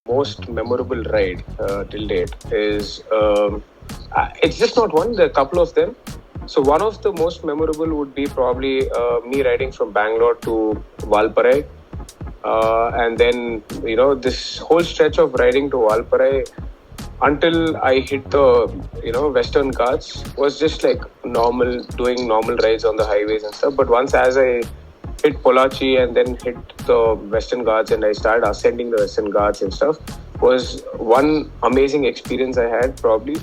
most memorable ride till date is it's just not one. There are a couple of them. So one of the most memorable would be probably me riding from Bangalore to Valparai, and then this whole stretch of riding to Valparai until I hit the Western Ghats was just like normal, doing normal rides on the highways and stuff. But once as I hit Polachi and then hit the Western Ghats and I started ascending the Western Ghats and stuff, was one amazing experience I had. Probably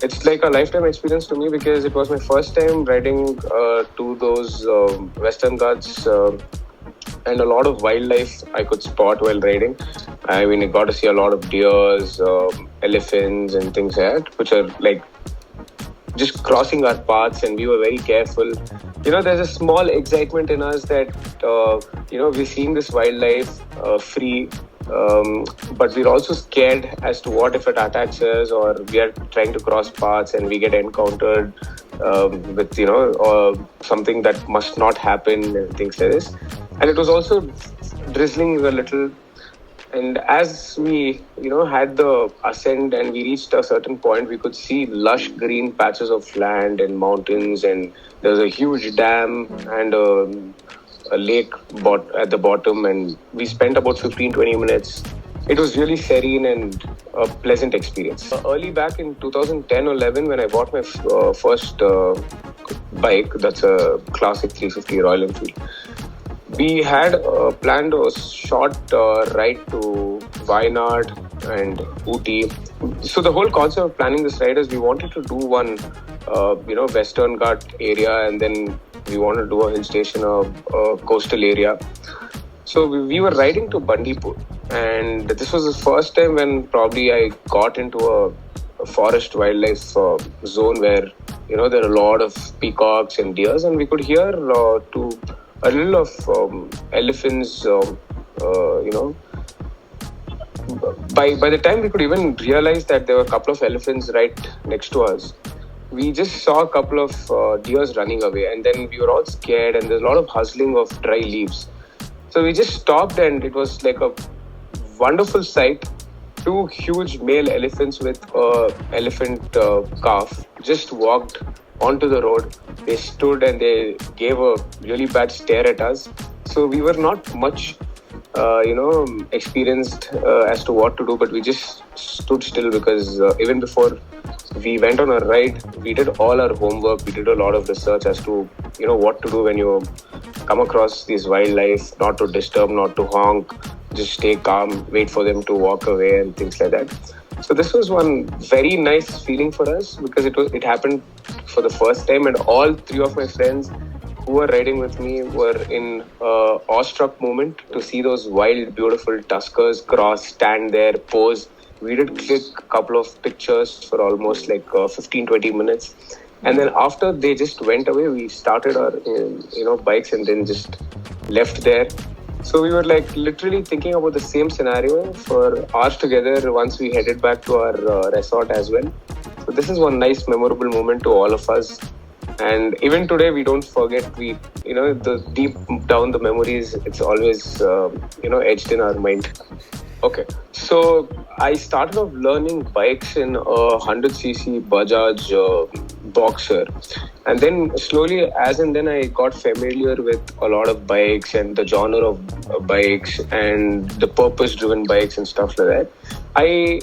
it's like a lifetime experience to me because it was my first time riding to those Western Ghats. And a lot of wildlife I could spot while riding. I mean, I got to see a lot of deers, elephants, and things like that, which are like just crossing our paths, and we were very careful. There's a small excitement in us that we're seeing this wildlife free, but we're also scared as to what if it attacks us, or we are trying to cross paths and we get encountered with something that must not happen and things like this. And it was also drizzling a little. And as we, had the ascent and we reached a certain point, we could see lush green patches of land and mountains, and there was a huge dam and a lake at the bottom. And we spent about 15-20 minutes. It was really serene and a pleasant experience. Early back in 2010-11, when I bought my first bike, that's a classic 350 Royal Enfield. We had planned a short ride to Wayanad and Ooty. So the whole concept of planning this ride is we wanted to do one, Western Ghat area, and then we wanted to do a hill station, a coastal area. So we were riding to Bandipur, and this was the first time when probably I got into a forest wildlife zone where there are a lot of peacocks and deers, and we could hear to a little of elephants, by the time we could even realize that there were a couple of elephants right next to us, we just saw a couple of deers running away, and then we were all scared, and there's a lot of hustling of dry leaves. So we just stopped, and it was like a wonderful sight. Two huge male elephants with an elephant calf just walked onto the road. They stood and they gave a really bad stare at us. So we were not much, experienced as to what to do, but we just stood still because even before we went on a ride, we did all our homework. We did a lot of research as to, what to do when you come across these wildlife, not to disturb, not to honk, just stay calm, wait for them to walk away and things like that. So this was one very nice feeling for us because it happened for the first time, and all three of my friends who were riding with me were in awestruck moment to see those wild, beautiful tuskers stand there, pose. We did click a couple of pictures for almost like 15-20 minutes. And then after they just went away, we started our bikes and then just left there. So we were like literally thinking about the same scenario for hours together once we headed back to our resort as well. So this is one nice memorable moment to all of us. And even today, we don't forget, the deep down the memories, it's always, etched in our mind. Okay, so I started off learning bikes in a 100cc Bajaj Boxer, and then slowly, as and then, I got familiar with a lot of bikes and the genre of bikes and the purpose-driven bikes and stuff like that. I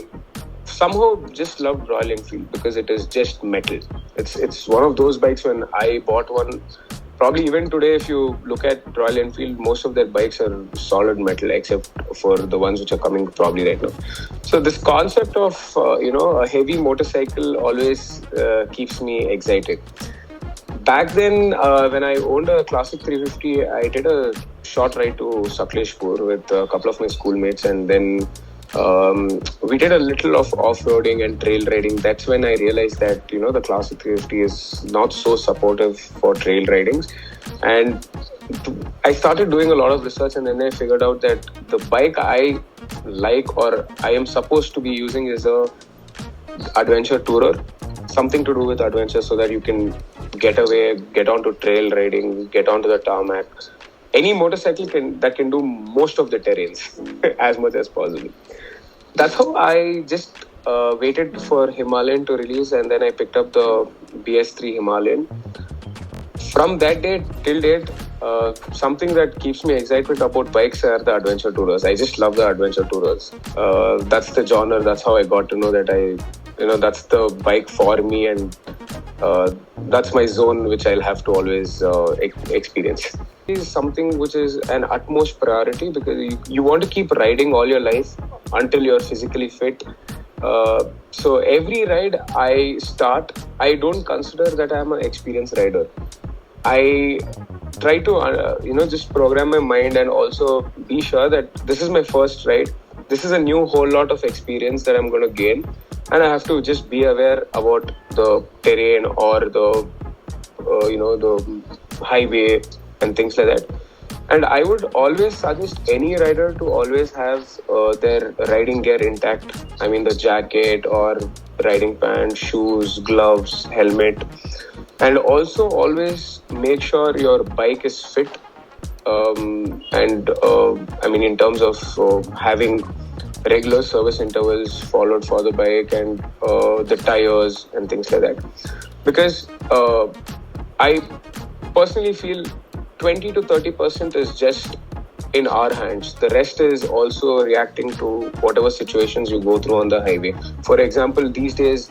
somehow just loved Royal Enfield because it is just metal. It's one of those bikes. When I bought one, probably even today, if you look at Royal Enfield, most of their bikes are solid metal, except for the ones which are coming probably right now. So this concept of a heavy motorcycle always keeps me excited. Back then, when I owned a classic 350, I did a short ride to Sakleshpur with a couple of my schoolmates, and then we did a little of off-roading and trail riding. That's when I realized that, the Classic 350 is not so supportive for trail ridings. And I started doing a lot of research, and then I figured out that the bike I like or I am supposed to be using is a adventure tourer, something to do with adventure so that you can get away, get onto trail riding, get onto the tarmac. Any motorcycle that can do most of the terrains as much as possible. That's how I just waited for Himalayan to release, and then I picked up the BS3 Himalayan. From that day till date, something that keeps me excited about bikes are the adventure tourers. I just love the adventure tourers. That's the genre. That's how I got to know that that's the bike for me, and that's my zone, which I'll have to always experience. It is something which is an utmost priority because you want to keep riding all your life until you're physically fit. So every ride I start, I don't consider that I'm an experienced rider. I try to just program my mind and also be sure that this is my first ride. This is a new whole lot of experience that I'm going to gain, and I have to just be aware about the terrain or the highway and things like that. And I would always suggest any rider to always have their riding gear intact. I mean, the jacket or riding pants, shoes, gloves, helmet, and also always make sure your bike is fit. In terms of having regular service intervals followed for the bike and the tires and things like that. Because I personally feel 20 to 30% is just in our hands. The rest is also reacting to whatever situations you go through on the highway. For example, these days,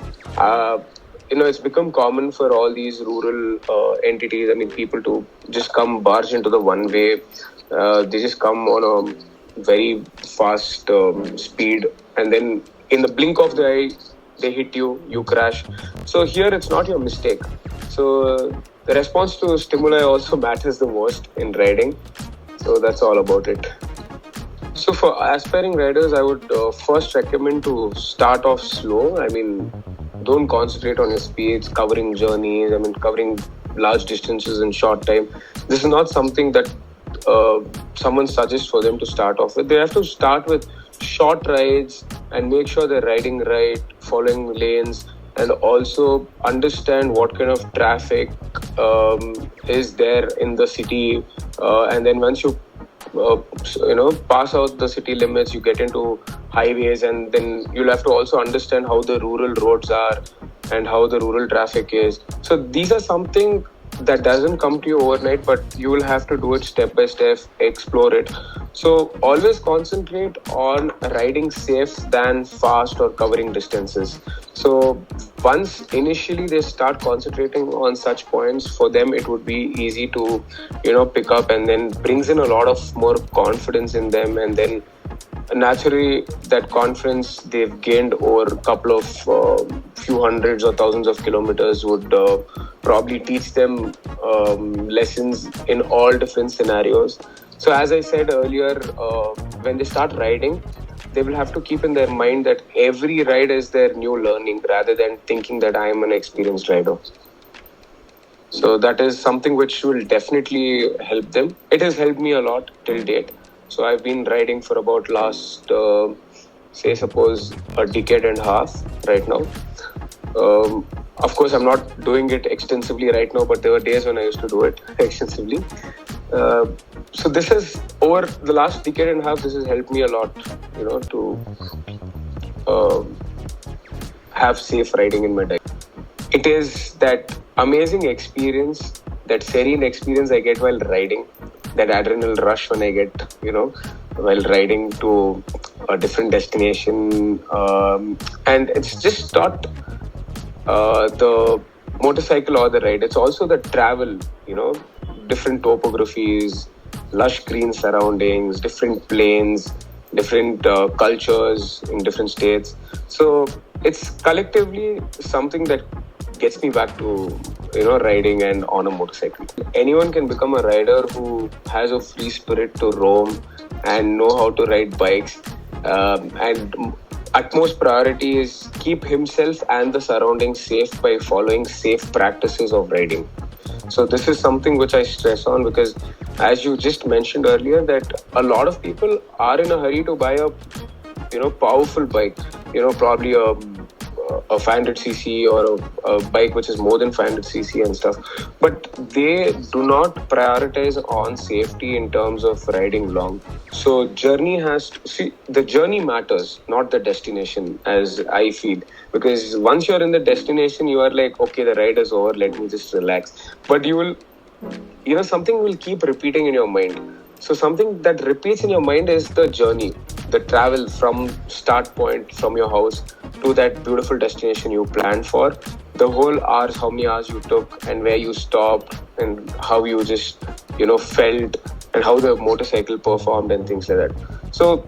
it's become common for all these rural entities. I mean, people to just come barge into the one way. They just come on a very fast speed, and then in the blink of the eye, they hit you, you crash. So here, it's not your mistake. So the response to stimuli also matters the most in riding. So that's all about it. So for aspiring riders, I would first recommend to start off slow. I mean, don't concentrate on your speeds, covering journeys, covering large distances in short time. This is not something that someone suggests for them to start off with. They have to start with short rides and make sure they're riding right, following lanes, and also understand what kind of traffic is there in the city. And then once you pass out the city limits, you get into highways, and then you'll have to also understand how the rural roads are and how the rural traffic is. So these are something that doesn't come to you overnight, but you will have to do it step by step, explore it. So always concentrate on riding safe than fast or covering distances. So once initially they start concentrating on such points, for them it would be easy to pick up, and then brings in a lot of more confidence in them, and then naturally that confidence they've gained over a couple of few hundreds or thousands of kilometers would probably teach them lessons in all different scenarios. So as I said earlier, when they start riding, they will have to keep in their mind that every ride is their new learning, rather than thinking that I am an experienced rider. So that is something which will definitely help them. It has helped me a lot till date. So I've been riding for about last, suppose a decade and a half right now. Of course, I'm not doing it extensively right now, but there were days when I used to do it extensively. So this has, over the last decade and a half, this has helped me a lot, to have safe riding in my life. It is that amazing experience, that serene experience I get while riding, that adrenaline rush when I get, while riding to a different destination. And it's just not the motorcycle or the ride. It's also the travel, different topographies, lush green surroundings, different plains, different cultures in different states. So it's collectively something that gets me back to riding and on a motorcycle. Anyone can become a rider who has a free spirit to roam and know how to ride bikes. And utmost priority is keep himself and the surroundings safe by following safe practices of riding. So this is something which I stress on, because as you just mentioned earlier, that a lot of people are in a hurry to buy a powerful bike, probably a a 500cc or a bike which is more than 500cc and stuff, but they do not prioritize on safety in terms of riding long. So the journey matters, not the destination, as I feel, because once you're in the destination, you are like, okay, the ride is over, let me just relax. But something will keep repeating in your mind. So something that repeats in your mind is the journey, the travel from start point from your house to that beautiful destination you planned for. The whole hours, how many hours you took and where you stopped and how you just, felt and how the motorcycle performed and things like that. So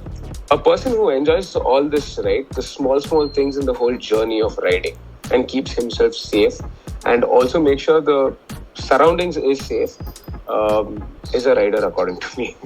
a person who enjoys all this, right, the small things in the whole journey of riding and keeps himself safe and also make sure the surroundings is safe, is a rider according to me.